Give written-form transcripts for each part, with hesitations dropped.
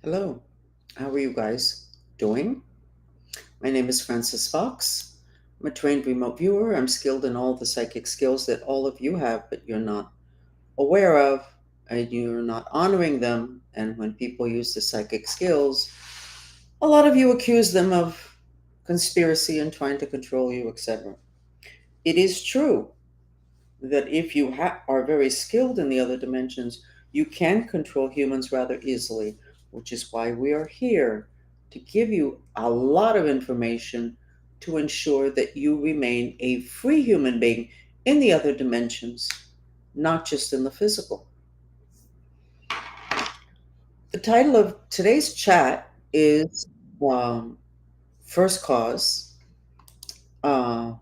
Hello, how are you guys doing? My name is Francis Fox. I'm a trained remote viewer. I'm skilled in all the psychic skills that all of you have, but you're not aware of, and you're not honoring them. And when people use the psychic skills, a lot of you accuse them of conspiracy and trying to control you, etc. It is true that if you are very skilled in the other dimensions, you can control humans rather easily, which is why we are here to give you a lot of information to ensure that you remain a free human being in the other dimensions, not just in the physical. The title of today's chat is um, First Cause. Uh,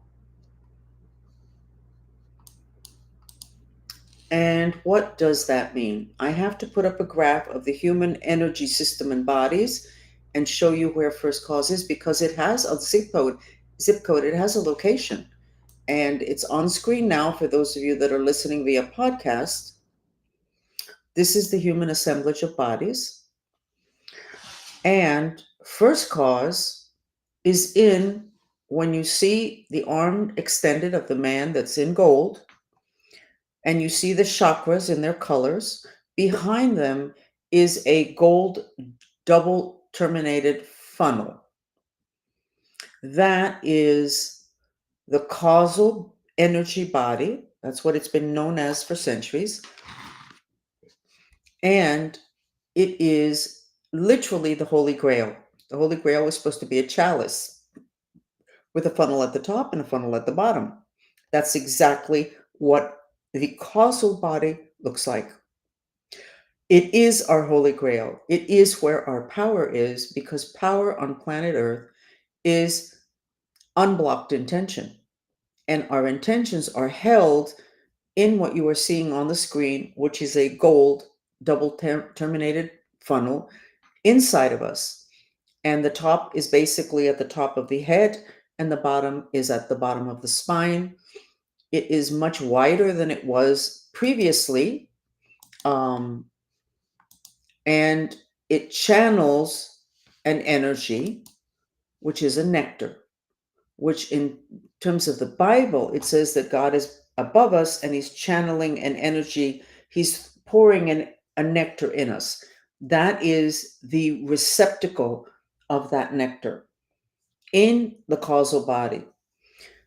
And what does that mean? I have to put up a graph of the human energy system and bodies and show you where first cause is because it has a zip code, it has a location. And it's on screen now for those of you that are listening via podcast. This is the human assemblage of bodies. And first cause is in when you see the arm extended of the man that's in gold and you see the chakras in their colors. Behind them is a gold double terminated funnel. That is the causal energy body. That's what it's been known as for centuries. And it is literally the Holy Grail. The Holy Grail is supposed to be a chalice with a funnel at the top and a funnel at the bottom. That's exactly what the causal body looks like. It is our holy grail. It is where our power is because power on planet Earth is unblocked intention. And our intentions are held in what you are seeing on the screen, which is a gold double terminated funnel inside of us. And the top is basically at the top of the head, and the bottom is at the bottom of the spine. It is much wider than it was previously. Um, and it channels an energy, which is a nectar, which in terms of the Bible, it says that God is above us and he's channeling an energy, he's pouring a nectar in us. That is the receptacle of that nectar in the causal body.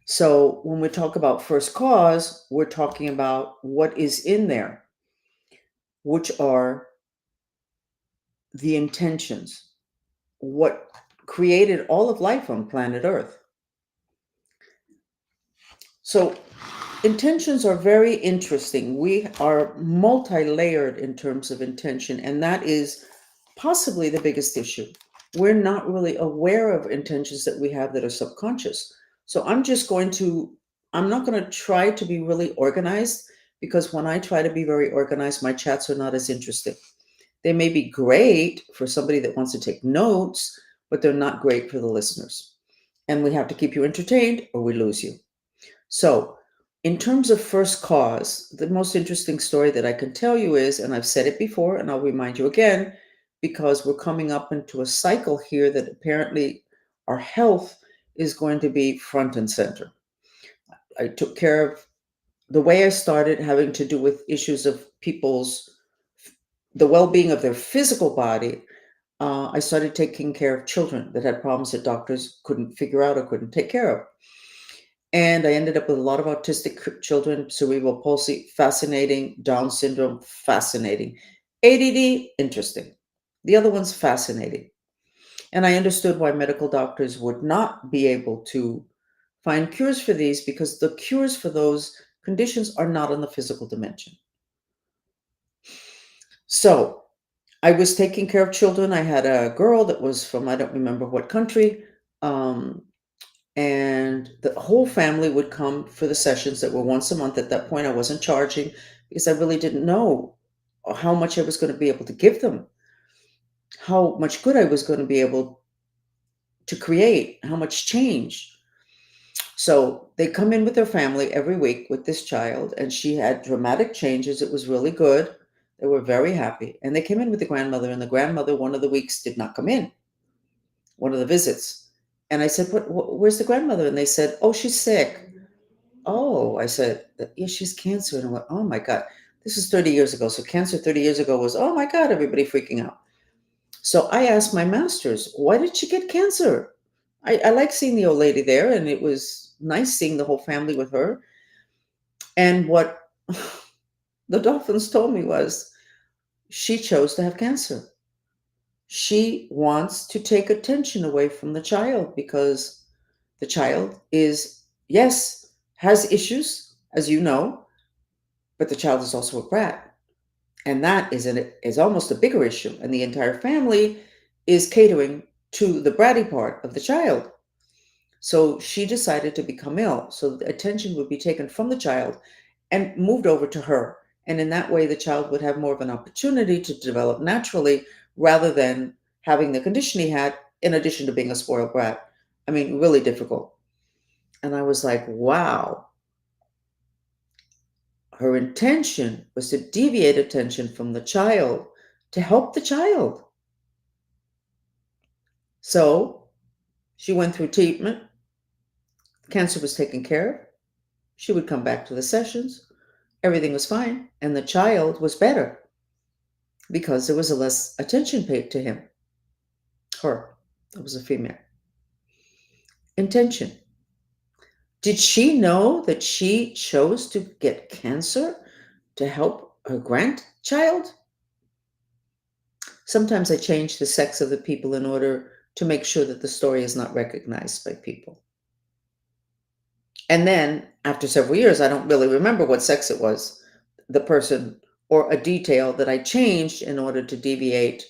So when we talk about first cause, we're talking about what is in there, which are the intentions, what created all of life on planet Earth. So, intentions are very interesting. We are multi layered in terms of intention, and that is possibly the biggest issue. We're not really aware of intentions that we have that are subconscious. So, I'm not going to try to be really organized because when I try to be very organized, my chats are not as interesting. They may be great for somebody that wants to take notes, but they're not great for the listeners. And we have to keep you entertained or we lose you. So, in terms of first cause, the most interesting story that I can tell you is, and I've said it before and I'll remind you again, because we're coming up into a cycle here that apparently our health is going to be front and center. I took care of the way I started having to do with issues of the well-being of their physical body. I started taking care of children that had problems that doctors couldn't figure out or couldn't take care of. And I ended up with a lot of autistic children, cerebral palsy, fascinating, Down syndrome, fascinating, ADD, interesting. The other one's fascinating. And I understood why medical doctors would not be able to find cures for these because the cures for those conditions are not in the physical dimension. So I was taking care of children. I had a girl that was from, I don't remember what country. Um, and the whole family would come for the sessions that were once a month. At that point, I wasn't charging because I really didn't know how much I was going to be able to give them, how much good I was going to be able to create, how much change. So they come in with their family every week with this child, and she had dramatic changes. It was really good. They were very happy. And they came in with the grandmother, and the grandmother, one of the weeks, did not come in, one of the visits. And I said, where's the grandmother? And they said, oh, she's sick. Oh, I said, yeah, she's cancer. And I went, oh my God. This is 30 years ago. So cancer 30 years ago was, oh my God, everybody freaking out. So I asked my masters, why did she get cancer? I like seeing the old lady there, and it was nice seeing the whole family with her. And what the dolphins told me was she chose to have cancer. She wants to take attention away from the child because the child is, yes, has issues, as you know, but the child is also a brat. And that is almost a bigger issue. And the entire family is catering to the bratty part of the child. So she decided to become ill. So the attention would be taken from the child and moved over to her. And in that way, the child would have more of an opportunity to develop naturally rather than having the condition he had, in addition to being a spoiled brat. I mean, really difficult. And I was like, wow. Her intention was to deviate attention from the child to help the child. So she went through treatment. Cancer was taken care of. She would come back to the sessions. Everything was fine. And the child was better because there was a less attention paid to him. Her. It was a female. Intention. Did she know that she chose to get cancer to help her grandchild? Sometimes I change the sex of the people in order to make sure that the story is not recognized by people. And then after several years, I don't really remember what sex it was, the person, or a detail that I changed in order to deviate,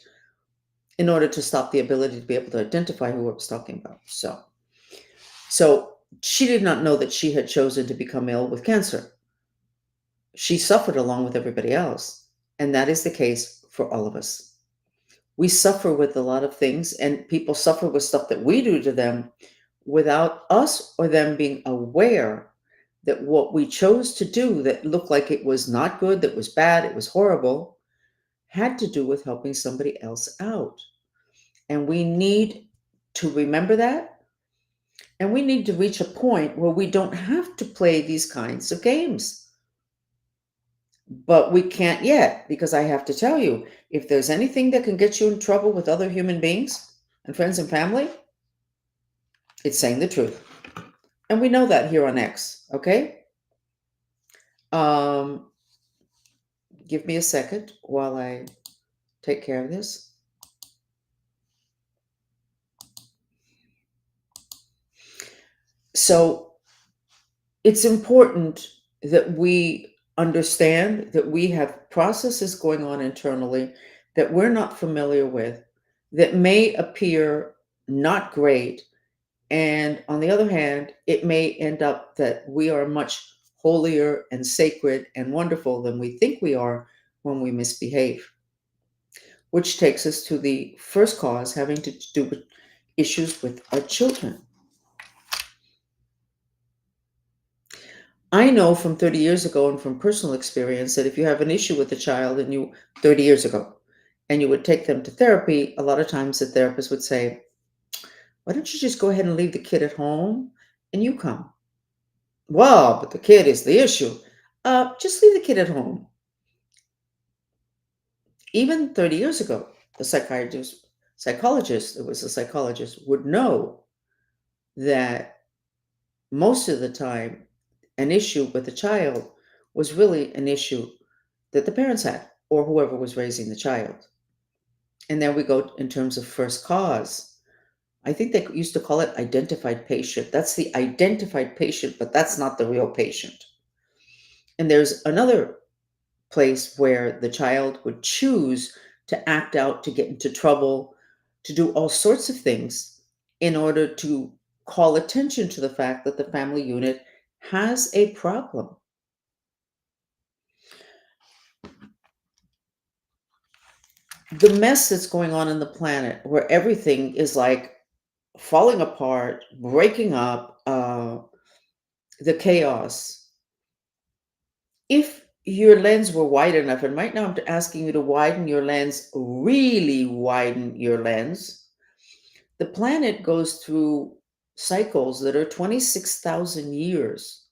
in order to stop the ability to be able to identify who I was talking about. So she did not know that she had chosen to become ill with cancer. She suffered along with everybody else. And that is the case for all of us. We suffer with a lot of things, and people suffer with stuff that we do to them without us or them being aware that what we chose to do that looked like it was not good, that was bad, it was horrible, had to do with helping somebody else out. And we need to remember that. And we need to reach a point where we don't have to play these kinds of games. But we can't yet, because I have to tell you, if there's anything that can get you in trouble with other human beings and friends and family, it's saying the truth. And we know that here on X, okay? Um, give me a second while I take care of this. So it's important that we understand that we have processes going on internally that we're not familiar with, that may appear not great. And on the other hand, it may end up that we are much holier and sacred and wonderful than we think we are when we misbehave. Which takes us to the first cause, having to do with issues with our children. I know from 30 years ago and from personal experience that if you have an issue with a child and you 30 years ago and you would take them to therapy, a lot of times the therapist would say, why don't you just go ahead and leave the kid at home and you come? Well, but the kid is the issue. Just leave the kid at home. Even 30 years ago, the psychologist, it was a psychologist, would know that most of the time, an issue with the child was really an issue that the parents had or whoever was raising the child. And then we go in terms of first cause. I think they used to call it identified patient. That's the identified patient, but that's not the real patient. And there's another place where the child would choose to act out, to get into trouble, to do all sorts of things in order to call attention to the fact that the family unit has a problem. The mess that's going on in the planet, where everything is like falling apart, breaking up, the chaos. If your lens were wide enough, and right now I'm asking you to widen your lens, really widen your lens. The planet goes through cycles that are 26,000 years.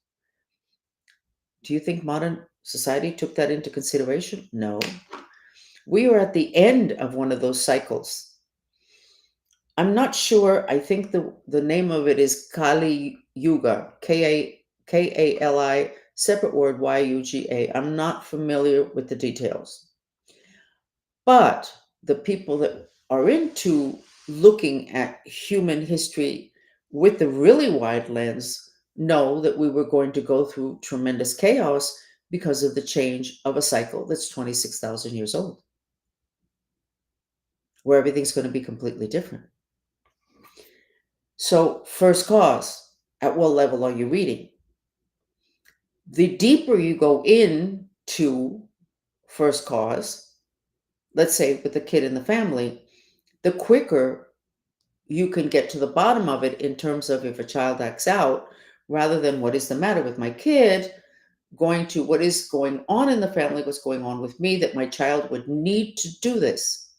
Do you think modern society took that into consideration? No. We are at the end of one of those cycles. I'm not sure. I think the name of it is Kali Yuga, Kali, separate word Yuga. I'm not familiar with the details. But the people that are into looking at human history with the really wide lens know that we were going to go through tremendous chaos because of the change of a cycle that's 26,000 years old, where everything's going to be completely different. So, first cause, at what level are you reading? The deeper you go into first cause, let's say with the kid in the family, the quicker you can get to the bottom of it in terms of if a child acts out, rather than what is the matter with my kid, going to what is going on in the family, what's going on with me, that my child would need to do this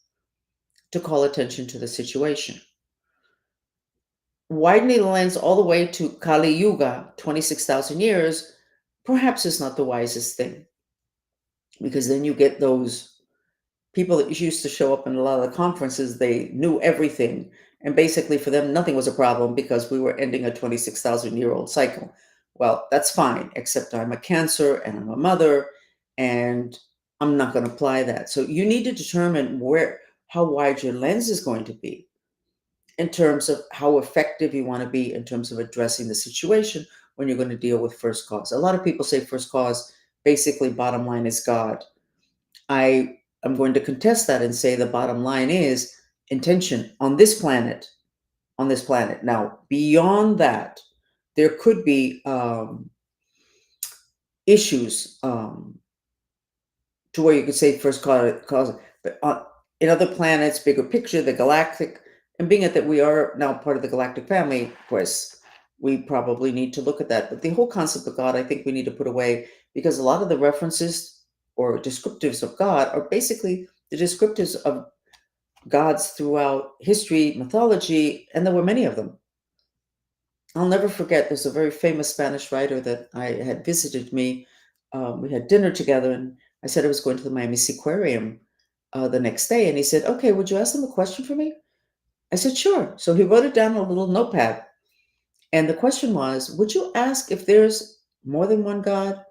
to call attention to the situation. Widening the lens all the way to Kali Yuga, 26,000 years, perhaps is not the wisest thing, because then you get those people that used to show up in a lot of the conferences. They knew everything, and basically for them nothing was a problem because we were ending a 26,000-year-old cycle. Well, that's fine, except I'm a Cancer and I'm a mother, and I'm not going to apply that. So you need to determine how wide your lens is going to be in terms of how effective you want to be in terms of addressing the situation when you're going to deal with first cause. A lot of people say first cause, basically bottom line is God. I am going to contest that and say the bottom line is intention on this planet. On this planet. Now, beyond that, there could be issues to where you could say first cause, but in other planets, bigger picture, the galactic, and being it that we are now part of the galactic family, of course, we probably need to look at that. But the whole concept of God, I think we need to put away, because a lot of the references or descriptives of God are basically the descriptives of gods throughout history, mythology, and there were many of them. I'll never forget, there's a very famous Spanish writer that I had visited me. We had dinner together, and I said I was going to the Miami Seaquarium the next day. And he said, "Okay, would you ask them a question for me?" I said, "Sure." So he wrote it down on a little notepad. And the question was, would you ask if there's more than one God?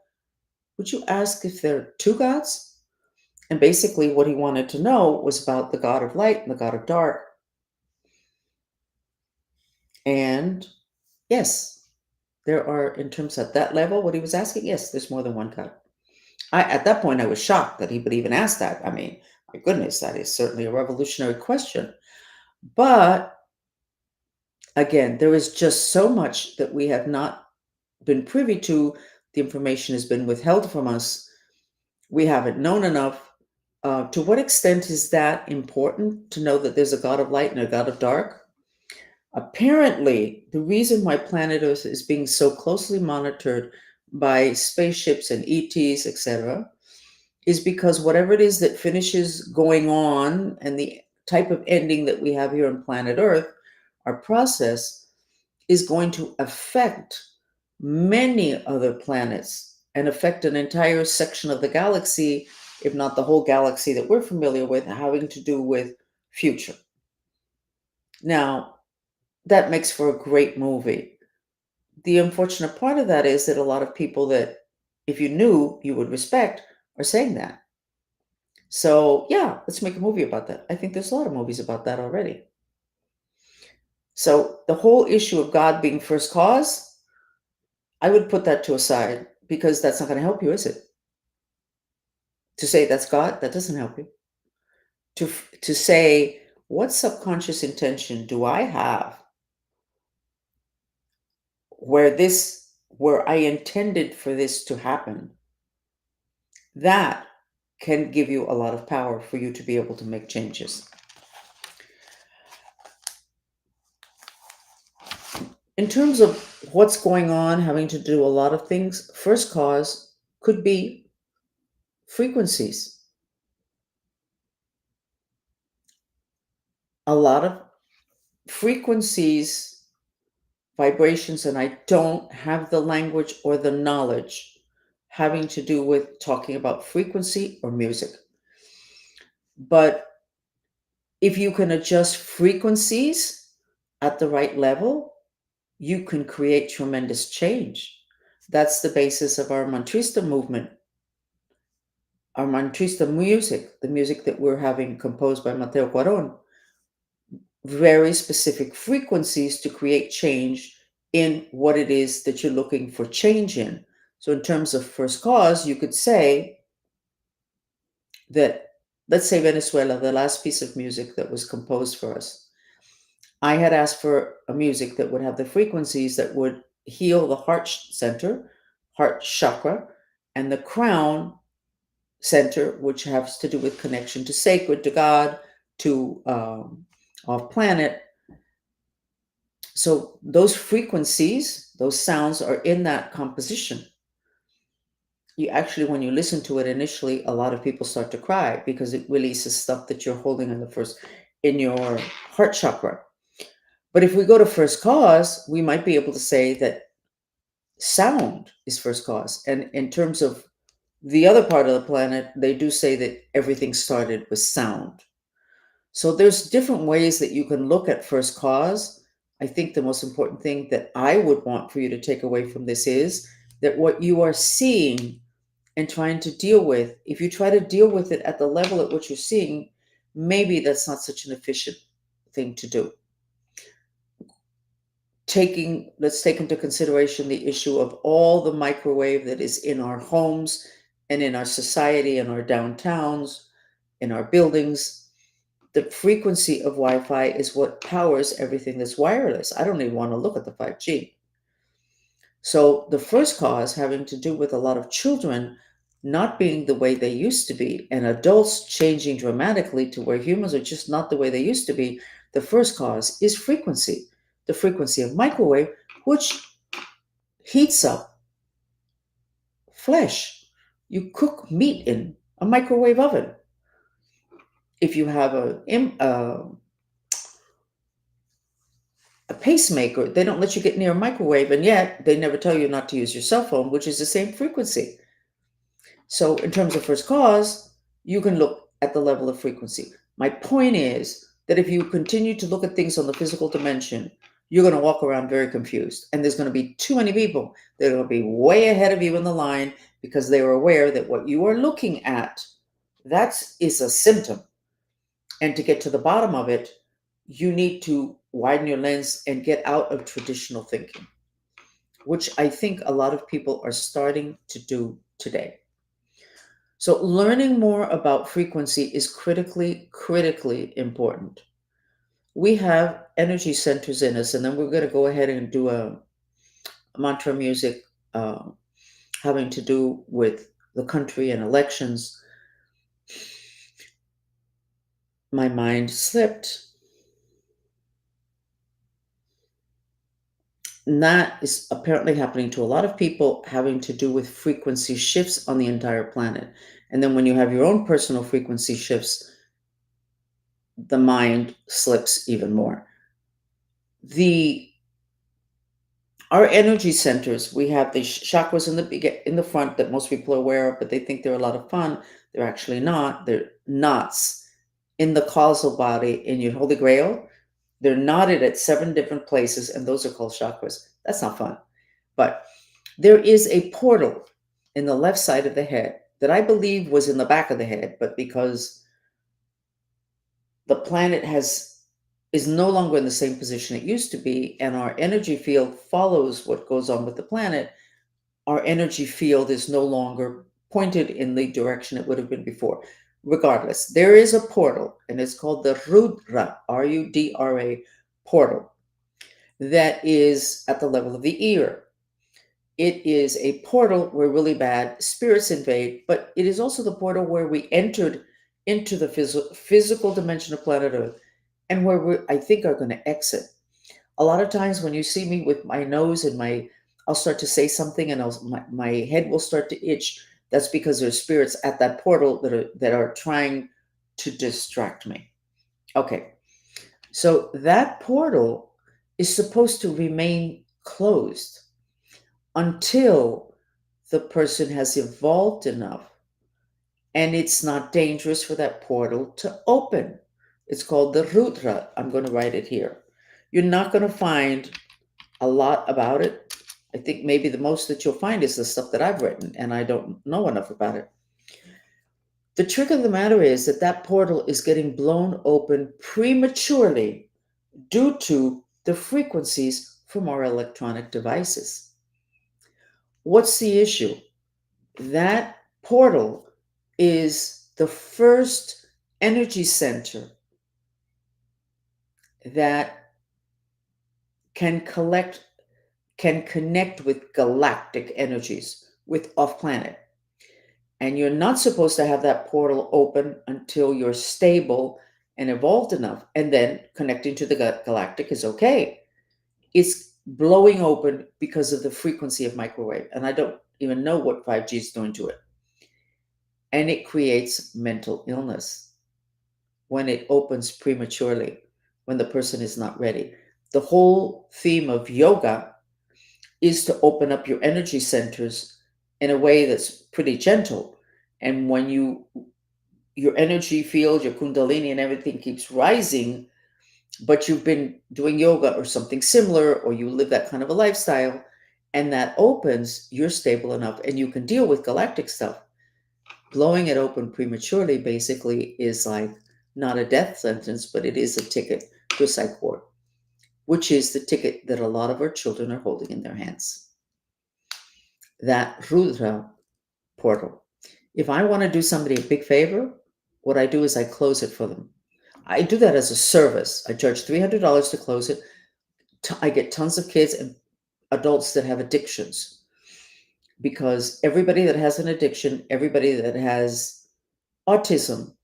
Would you ask if there are two gods? And basically, what he wanted to know was about the God of light and the God of dark. And yes, there are, in terms of that level, what he was asking, yes, there's more than one God. At that point, I was shocked that he would even ask that. I mean, my goodness, that is certainly a revolutionary question. But again, there is just so much that we have not been privy to. The information has been withheld from us. We haven't known enough. To what extent is that important to know that there's a God of light and a God of dark? Apparently, the reason why planet Earth is being so closely monitored by spaceships and ETs, etc., is because whatever it is that finishes going on and the type of ending that we have here on planet Earth, our process is going to affect many other planets and affect an entire section of the galaxy, if not the whole galaxy that we're familiar with, having to do with future. Now, that makes for a great movie. The unfortunate part of that is that a lot of people that, if you knew, you would respect, are saying that. So, yeah, let's make a movie about that. I think there's a lot of movies about that already. So, the whole issue of God being first cause, I would put that to a side, because that's not going to help you, is it? To say that's God, that doesn't help you. To say, what subconscious intention do I have where I intended for this to happen? That can give you a lot of power for you to be able to make changes. In terms of what's going on, having to do a lot of things, first cause could be frequencies. A lot of frequencies, vibrations, and I don't have the language or the knowledge having to do with talking about frequency or music. But if you can adjust frequencies at the right level, you can create tremendous change. That's the basis of our Mantrista movement, our Mantrista music, the music that we're having composed by Mateo Cuaron, very specific frequencies to create change in what it is that you're looking for change in. So, in terms of first cause, you could say that, let's say Venezuela, the last piece of music that was composed for us, I had asked for a music that would have the frequencies that would heal the heart center, heart chakra, and the crown center, which has to do with connection to sacred, to God, to our planet. So those frequencies, those sounds are in that composition. You actually, when you listen to it initially, a lot of people start to cry because it releases stuff that you're holding in your heart chakra. But if we go to first cause, we might be able to say that sound is first cause. And in terms of the other part of the planet, they do say that everything started with sound. So there's different ways that you can look at first cause. I think the most important thing that I would want for you to take away from this is that what you are seeing and trying to deal with, if you try to deal with it at the level at which you're seeing, maybe that's not such an efficient thing to do. Let's take into consideration the issue of all the microwave that is in our homes and in our society, in our downtowns, in our buildings. The frequency of Wi-Fi is what powers everything that's wireless. I don't even want to look at the 5G. So the first cause having to do with a lot of children not being the way they used to be and adults changing dramatically to where humans are just not the way they used to be, the first cause is frequency. The frequency of microwave, which heats up flesh. You cook meat in a microwave oven. If you have a pacemaker, they don't let you get near a microwave, and yet they never tell you not to use your cell phone, which is the same frequency. So, in terms of first cause, you can look at the level of frequency. My point is that if you continue to look at things on the physical dimension, you're going to walk around very confused. And there's going to be too many people that are going to be way ahead of you in the line because they are aware that what you are looking at, that is a symptom. And to get to the bottom of it, you need to widen your lens and get out of traditional thinking, which I think a lot of people are starting to do today. So learning more about frequency is critically important. We have energy centers in us, and then we're going to go ahead and do a mantra music having to do with the country and elections. My mind slipped. And that is apparently happening to a lot of people, having to do with frequency shifts on the entire planet. And then when you have your own personal frequency shifts, the mind slips even more. Our energy centers, we have the chakras in the front that most people are aware of, but they think they're a lot of fun. They're actually not. They're knots in the causal body in your Holy Grail. They're knotted at 7 different places, and those are called chakras. That's not fun. But there is a portal in the left side of the head that I believe was in the back of the head, but because the planet is no longer in the same position it used to be, and our energy field follows what goes on with the planet, our energy field is no longer pointed in the direction it would have been before. Regardless, there is a portal, and it's called the Rudra, Rudra portal, that is at the level of the ear. It is a portal where really bad spirits invade, but it is also the portal where we entered into the physical dimension of planet Earth, and where I think are going to exit. A lot of times when you see me with my nose and I'll start to say something and my head will start to itch. That's because there's spirits at that portal that are trying to distract me. Okay. So that portal is supposed to remain closed until the person has evolved enough and it's not dangerous for that portal to open. It's called the Rudra. I'm going to write it here. You're not going to find a lot about it. I think maybe the most that you'll find is the stuff that I've written, and I don't know enough about it. The trick of the matter is that that portal is getting blown open prematurely due to the frequencies from our electronic devices. What's the issue? That portal is the first energy center that can connect with galactic energies, with off planet. And you're not supposed to have that portal open until you're stable and evolved enough. And then connecting to the galactic is okay. It's blowing open because of the frequency of microwave. And I don't even know what 5G is doing to it. And it creates mental illness when it opens prematurely, when the person is not ready. The whole theme of yoga is to open up your energy centers in a way that's pretty gentle. And when your energy field, your kundalini and everything keeps rising, but you've been doing yoga or something similar, or you live that kind of a lifestyle, and that opens, you're stable enough and you can deal with galactic stuff. Blowing it open prematurely basically is like not a death sentence, but it is a ticket to a psych ward, which is the ticket that a lot of our children are holding in their hands. That Rudra portal. If I want to do somebody a big favor, what I do is I close it for them. I do that as a service. I charge $300 to close it. I get tons of kids and adults that have addictions, because everybody that has an addiction, everybody that has autism,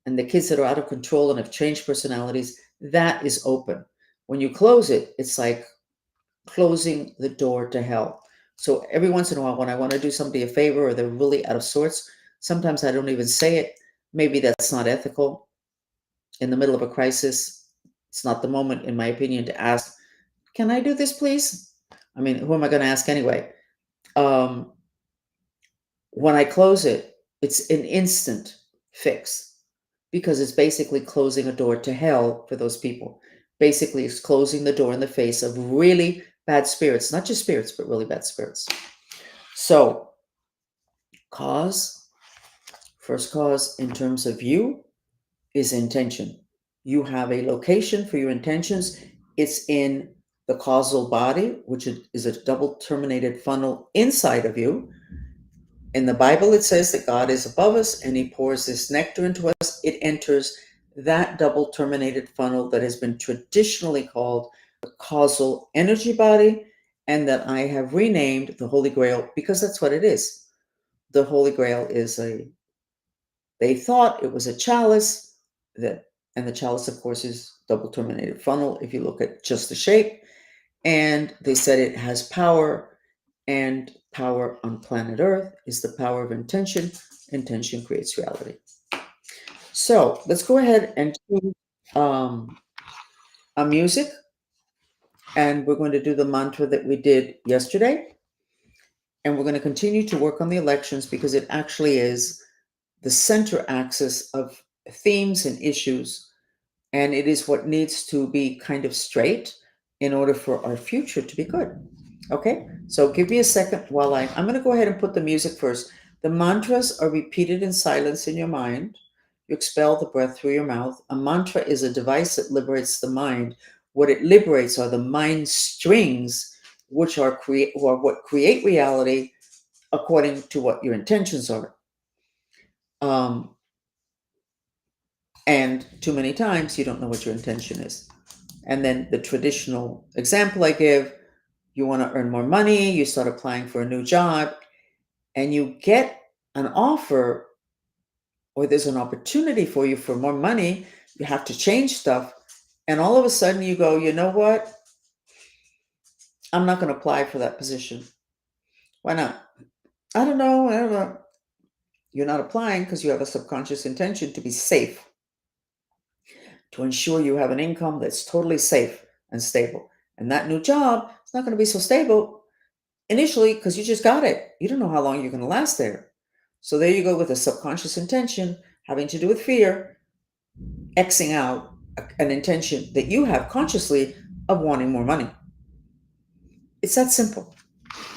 and the kids that are out of control and have changed personalities, that is open. When you close it, it's like closing the door to hell. So every once in a while, when I want to do somebody a favor or they're really out of sorts, sometimes I don't even say it. Maybe that's not ethical. In the middle of a crisis, it's not the moment, in my opinion, to ask, can I do this, please? I mean, who am I going to ask anyway? Um, when I close it, it's an instant fix, because it's basically closing a door to hell for those people. Basically, it's closing the door in the face of really bad spirits, not just spirits, but really bad spirits. So, first cause in terms of you is intention. You have a location for your intentions. It's in the causal body, which is a double terminated funnel inside of you. In the Bible, it says that God is above us and he pours this nectar into us. It enters that double terminated funnel that has been traditionally called the causal energy body, and that I have renamed the Holy Grail, because that's what it is. The Holy Grail is they thought it was a chalice, and the chalice, of course, is double terminated funnel if you look at just the shape. And they said it has power, and power on planet Earth is the power of intention. Intention creates reality. So let's go ahead and do a music, and we're going to do the mantra that we did yesterday. And we're going to continue to work on the elections, because it actually is the center axis of themes and issues. And it is what needs to be kind of straight in order for our future to be good. Okay, so give me a second while I'm going to go ahead and put the music first. The mantras are repeated in silence in your mind. You expel the breath through your mouth. A mantra is a device that liberates the mind. What it liberates are the mind strings, which are what create reality according to what your intentions are. And too many times you don't know what your intention is. And then the traditional example I give, you want to earn more money, you start applying for a new job, and you get an offer, or there's an opportunity for you for more money, you have to change stuff. And all of a sudden you go, you know what? I'm not going to apply for that position. Why not? I don't know. You're not applying because you have a subconscious intention to be safe, to ensure you have an income that's totally safe and stable. And that new job is not going to be so stable initially because you just got it. You don't know how long you're going to last there. So there you go with a subconscious intention having to do with fear, Xing out an intention that you have consciously of wanting more money. It's that simple,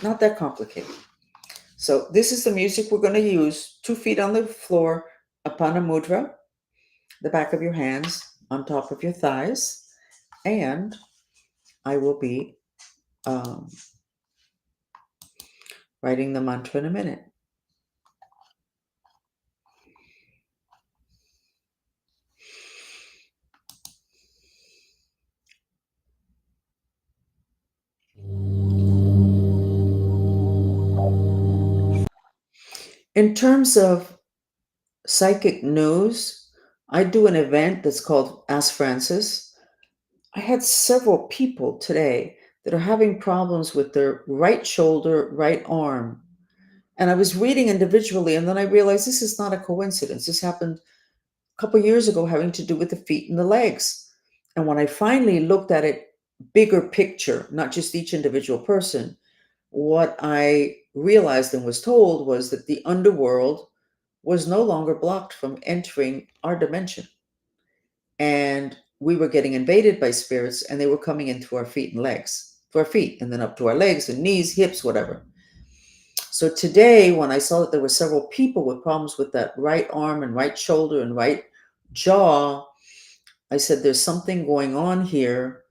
not that complicated. So this is the music we're going to use. 2 feet on the floor, Apana Mudra, the back of your hands on top of your thighs, and I will be um, writing the mantra in a minute. In terms of psychic news, I do an event that's called Ask Francis. I had several people today that are having problems with their right shoulder, right arm. And I was reading individually, and then I realized this is not a coincidence. This happened a couple years ago, having to do with the feet and the legs. And when I finally looked at it, bigger picture, not just each individual person, what I realized and was told was that the underworld was no longer blocked from entering our dimension. And we were getting invaded by spirits, and they were coming in through our feet and legs, to our feet, and then up to our legs and knees, hips, whatever. So today, when I saw that there were several people with problems with that right arm and right shoulder and right jaw, I said, there's something going on here.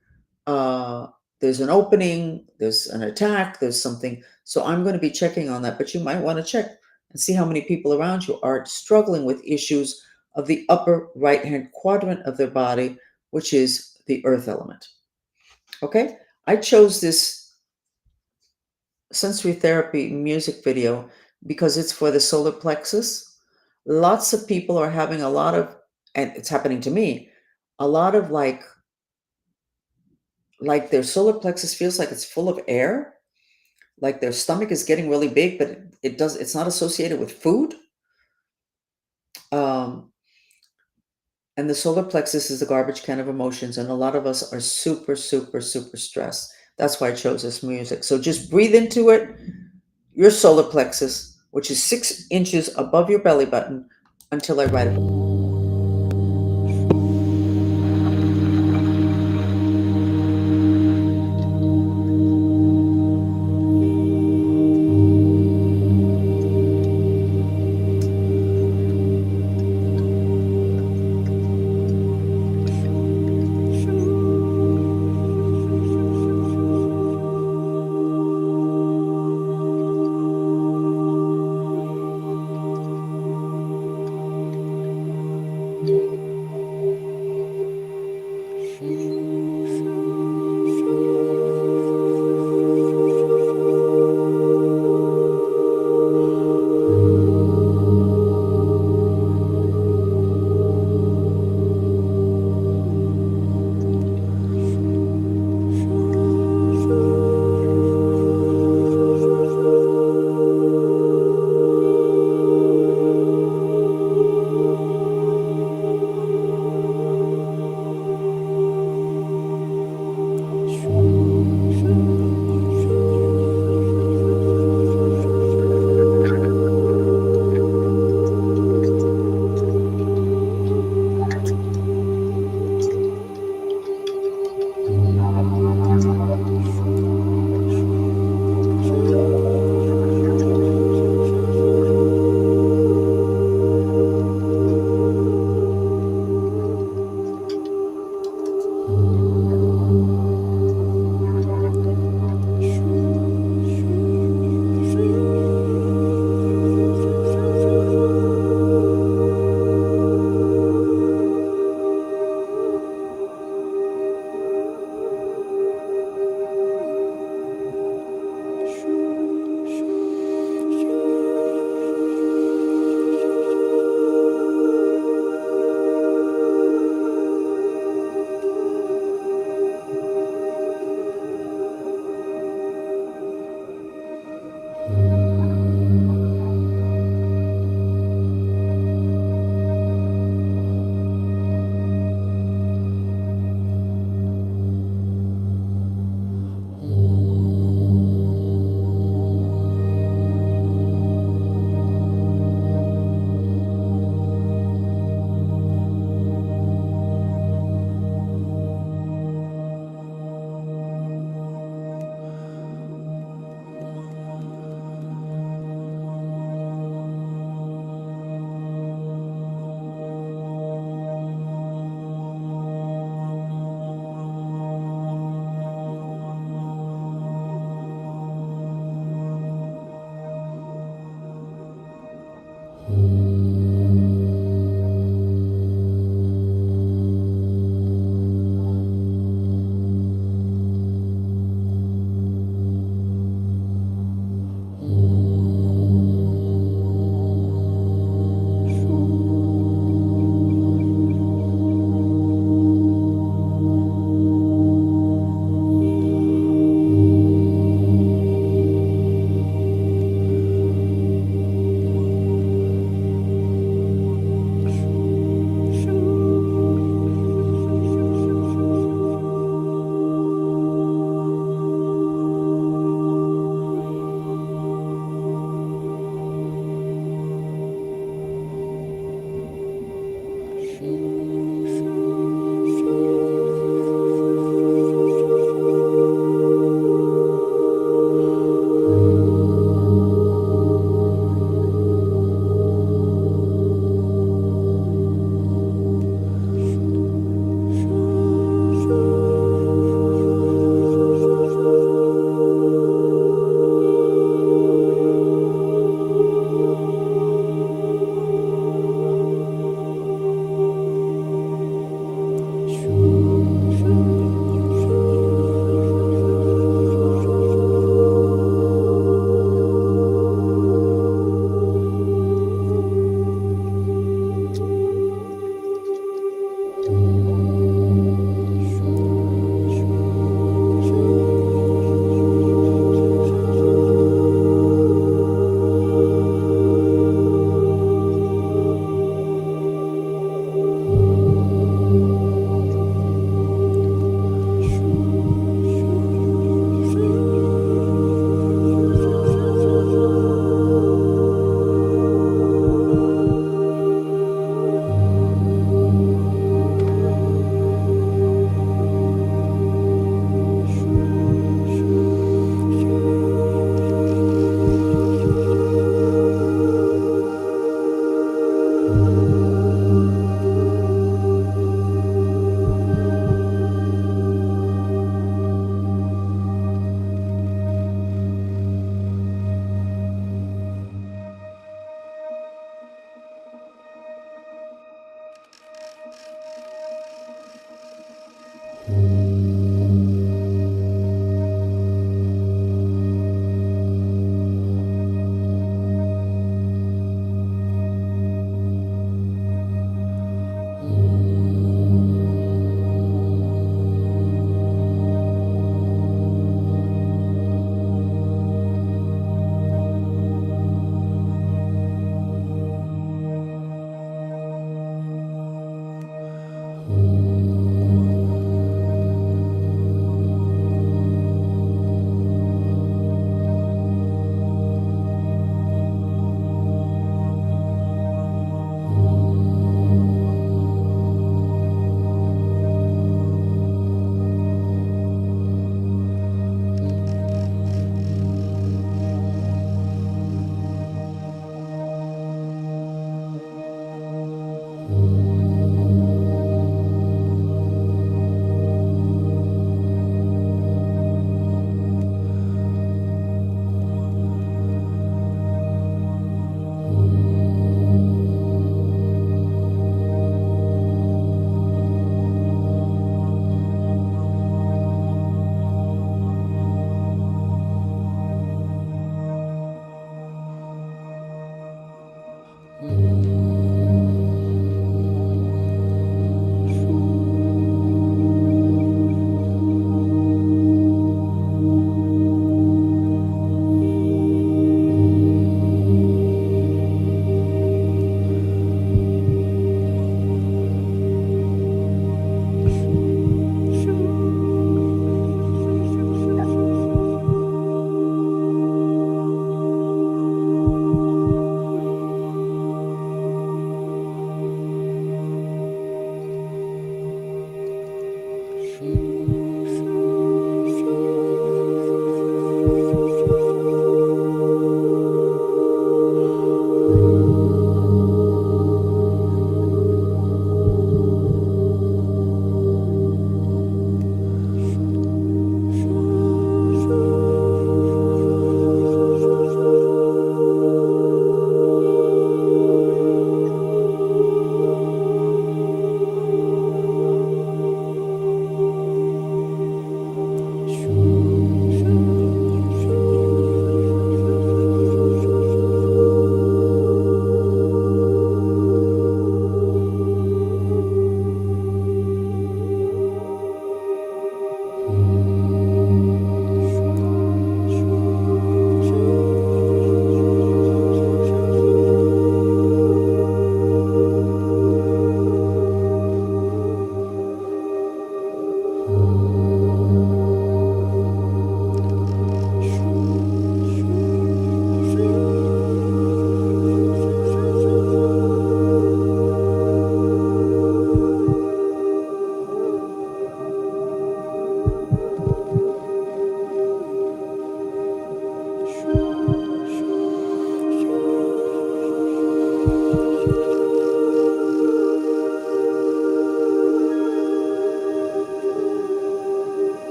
Uh, there's an opening, there's an attack, there's something. So I'm going to be checking on that, but you might want to check and see how many people around you are struggling with issues of the upper right hand quadrant of their body, which is the earth element. Okay? I chose this sensory therapy music video because it's for the solar plexus. Lots of people are having a lot of, and it's happening to me, a lot of like their solar plexus feels like it's full of air, like their stomach is getting really big, but it's not associated with food. Um, and the solar plexus is the garbage can of emotions, and a lot of us are super, super, super stressed. That's why I chose this music. So just breathe into it, your solar plexus, which is 6 inches above your belly button, until I write it.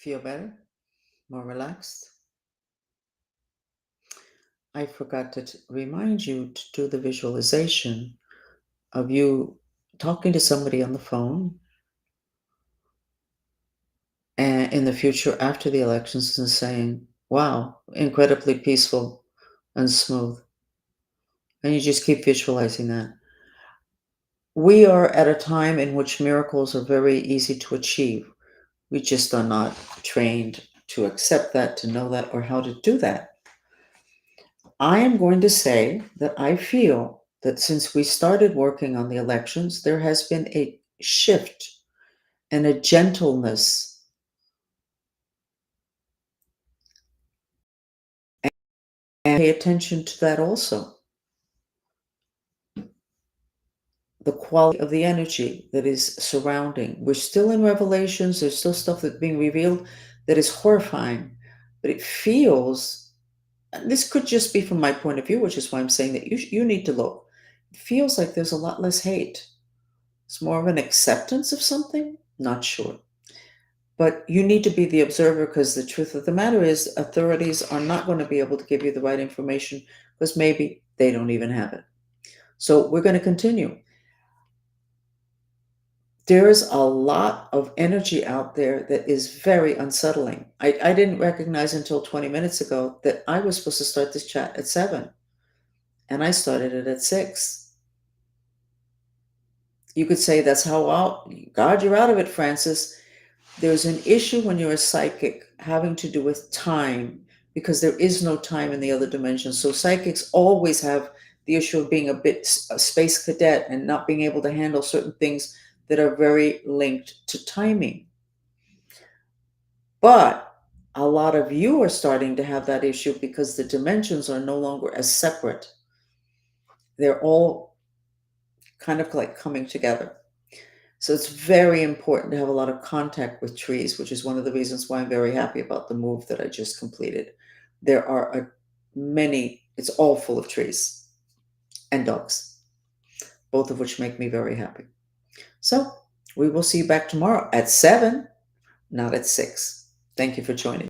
Feel better? More relaxed? I forgot to remind you to do the visualization of you talking to somebody on the phone and in the future after the elections and saying, wow, incredibly peaceful and smooth. And you just keep visualizing that. We are at a time in which miracles are very easy to achieve. We just are not trained to accept that, to know that, or how to do that. I am going to say that I feel that since we started working on the elections, there has been a shift and a gentleness. And pay attention to that also. The quality of the energy that is surrounding. We're still in Revelations, there's still stuff that's being revealed that is horrifying, but it feels, and this could just be from my point of view, which is why I'm saying that you need to look. It feels like there's a lot less hate. It's more of an acceptance of something, not sure. But you need to be the observer because the truth of the matter is, authorities are not going to be able to give you the right information because maybe they don't even have it. So we're going to continue. There's a lot of energy out there that is very unsettling. I didn't recognize until 20 minutes ago that I was supposed to start this chat at 7, and I started it at 6. You could say that's how out, God, you're out of it, Francis. There's an issue when you're a psychic having to do with time because there is no time in the other dimension. So psychics always have the issue of being a bit a space cadet and not being able to handle certain things that are very linked to timing. But a lot of you are starting to have that issue because the dimensions are no longer as separate. They're all kind of like coming together. So it's very important to have a lot of contact with trees, which is one of the reasons why I'm very happy about the move that I just completed. There are many, it's all full of trees and dogs, both of which make me very happy. So we will see you back tomorrow at 7, not at 6. Thank you for joining.